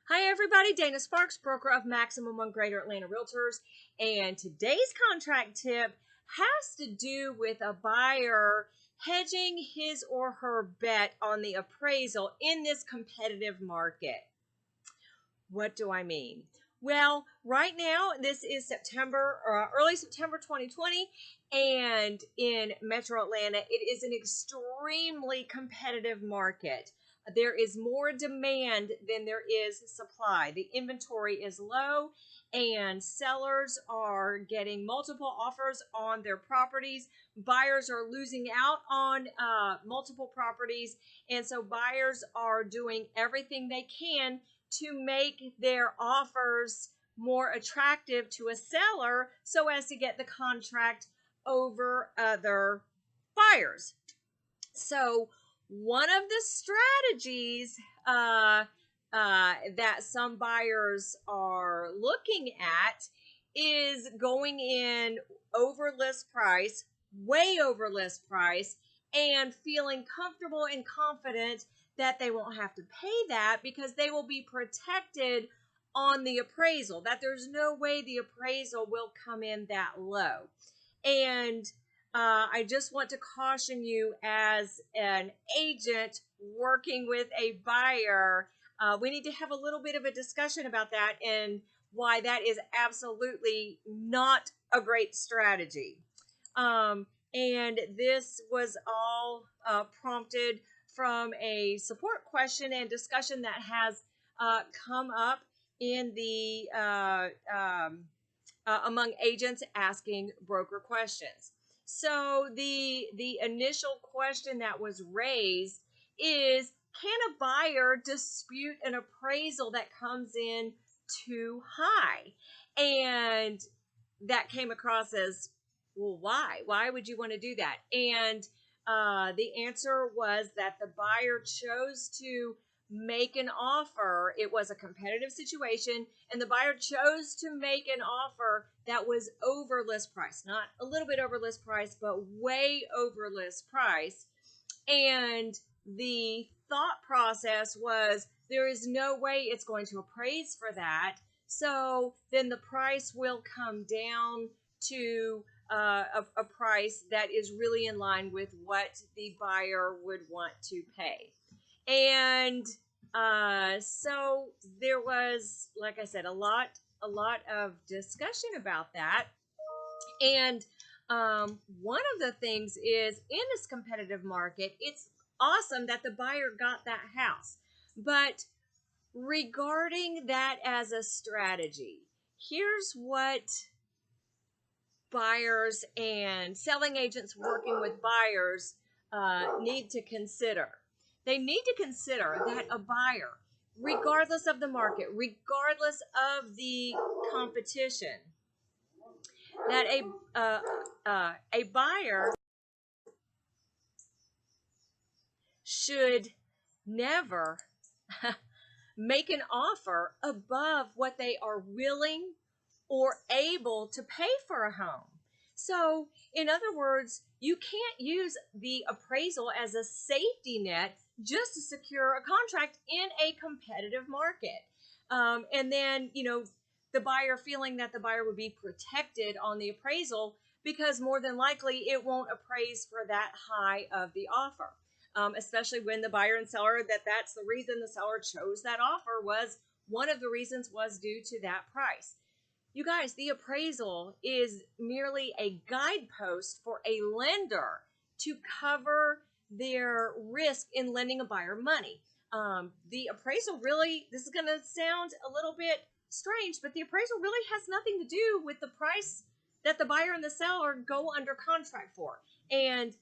Hi everybody, Dana Sparks, broker of Maximum One Greater Atlanta Realtors, and today's contract tip has to do with a buyer hedging his or her bet on the appraisal in this competitive market. What do I mean? Well, right now, this is September, early September 2020, and in Metro Atlanta, it is an extremely competitive market. There is more demand than there is supply. The inventory is low, and sellers are getting multiple offers on their properties. Buyers are losing out on multiple properties, and so buyers are doing everything they can to make their offers more attractive to a seller so as to get the contract over other buyers. So one of the strategies that some buyers are looking at is going in over list price, way over list price, and feeling comfortable and confident that they won't have to pay that because they will be protected on the appraisal, that there's no way the appraisal will come in that low. And I just want to caution you as an agent working with a buyer, we need to have a little bit of a discussion about that and why that is absolutely not a great strategy. And this was all prompted from a support question and discussion that has come up in the among agents asking broker questions. So the initial question that was raised is, can a buyer dispute an appraisal that comes in too high? And that came across as, well, why? Why would you want to do that? And the answer was that the buyer chose to make an offer. It was a competitive situation, and the buyer chose to make an offer that was over list price, not a little bit over list price, but way over list price. And the thought process was, there is no way it's going to appraise for that. So then the price will come down to a price that is really in line with what the buyer would want to pay. And so there was, like I said, a lot of discussion about that. And one of the things is, in this competitive market, it's awesome that the buyer got that house. But regarding that as a strategy, here's what buyers and selling agents working with buyers need to consider. They need to consider that a buyer, regardless of the market, regardless of the competition, that a buyer should never make an offer above what they are willing or able to pay for a home. So, in other words, you can't use the appraisal as a safety net just to secure a contract in a competitive market. And then, the buyer feeling that the buyer would be protected on the appraisal because more than likely it won't appraise for that high of the offer. Especially when the buyer and seller, that's the reason the seller chose that offer, was one of the reasons was due to that price. You guys, the appraisal is merely a guidepost for a lender to cover their risk in lending a buyer money. The appraisal really, this is going to sound a little bit strange, but the appraisal really has nothing to do with the price that the buyer and the seller go under contract for. And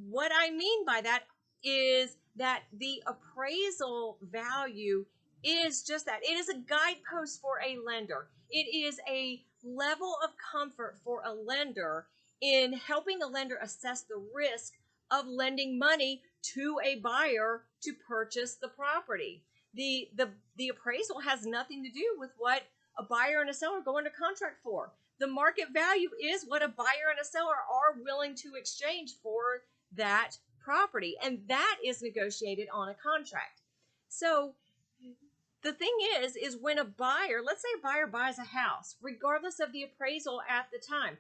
what I mean by that is that the appraisal value is just that. It is a guidepost for a lender. It is a level of comfort for a lender in helping a lender assess the risk of lending money to a buyer to purchase the property. The appraisal has nothing to do with what a buyer and a seller go under contract for. The market value is what a buyer and a seller are willing to exchange for that property, and that is negotiated on a contract. So The thing is when a buyer, let's say a buyer buys a house, regardless of the appraisal at the time,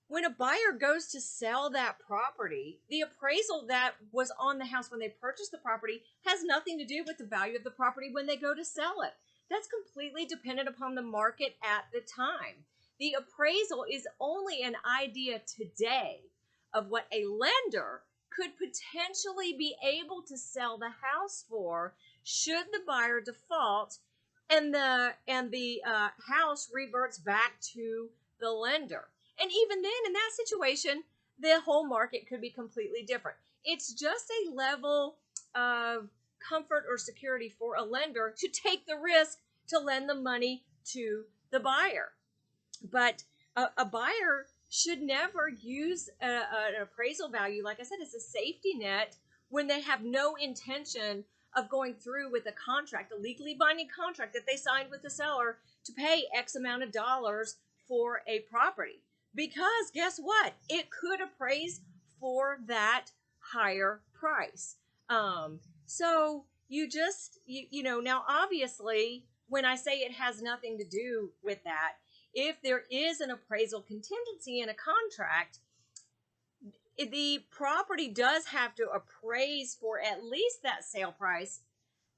when a buyer goes to sell that property, the appraisal that was on the house when they purchased the property has nothing to do with the value of the property when they go to sell it. That's completely dependent upon the market at the time. The appraisal is only an idea today of what a lender could potentially be able to sell the house for should the buyer default and the house reverts back to the lender. And even then, in that situation, the whole market could be completely different. It's just a level of comfort or security for a lender to take the risk to lend the money to the buyer. But a buyer should never use an appraisal value, like I said, as a safety net when they have no intention of going through with a contract, a legally binding contract that they signed with the seller to pay X amount of dollars for a property. Because guess what? It could appraise for that higher price. So now obviously, when I say it has nothing to do with that, if there is an appraisal contingency in a contract, the property does have to appraise for at least that sale price,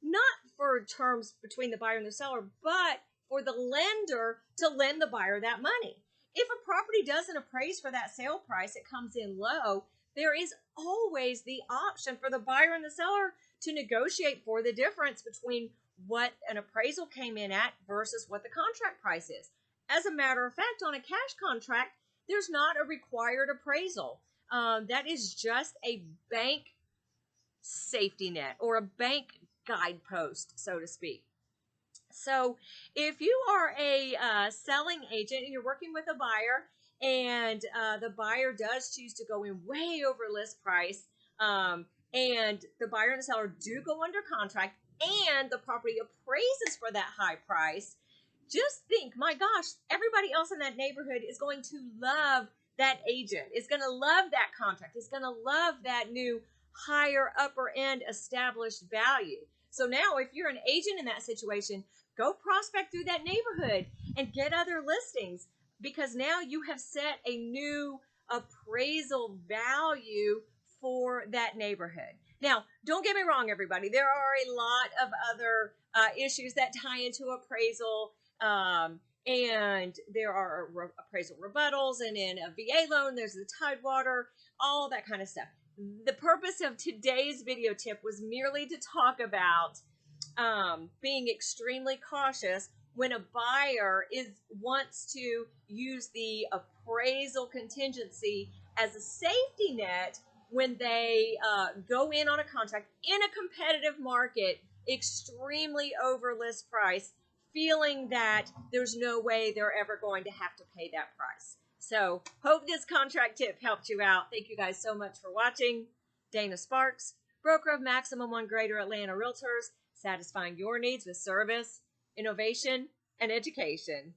not for terms between the buyer and the seller, but for the lender to lend the buyer that money. If a property doesn't appraise for that sale price, it comes in low, there is always the option for the buyer and the seller to negotiate for the difference between what an appraisal came in at versus what the contract price is. As a matter of fact, on a cash contract, there's not a required appraisal. That is just a bank safety net or a bank guidepost, so to speak. So if you are a selling agent and you're working with a buyer and the buyer does choose to go in way over list price, and the buyer and the seller do go under contract and the property appraises for that high price, just think, my gosh, everybody else in that neighborhood is going to love that agent. Is going to love that contract. Is going to love that new higher upper end established value. So now if you're an agent in that situation, go prospect through that neighborhood and get other listings, because now you have set a new appraisal value for that neighborhood. Now, don't get me wrong, everybody. There are a lot of other issues that tie into appraisal. And there are appraisal rebuttals, and in a VA loan, there's the Tidewater, all that kind of stuff. The purpose of today's video tip was merely to talk about being extremely cautious when a buyer wants to use the appraisal contingency as a safety net when they go in on a contract in a competitive market, extremely over list price, feeling that there's no way they're ever going to have to pay that price. So hope this contract tip helped you out. Thank you guys so much for watching. Dana Sparks, broker of Maximum One Greater Atlanta Realtors, satisfying your needs with service, innovation, and education.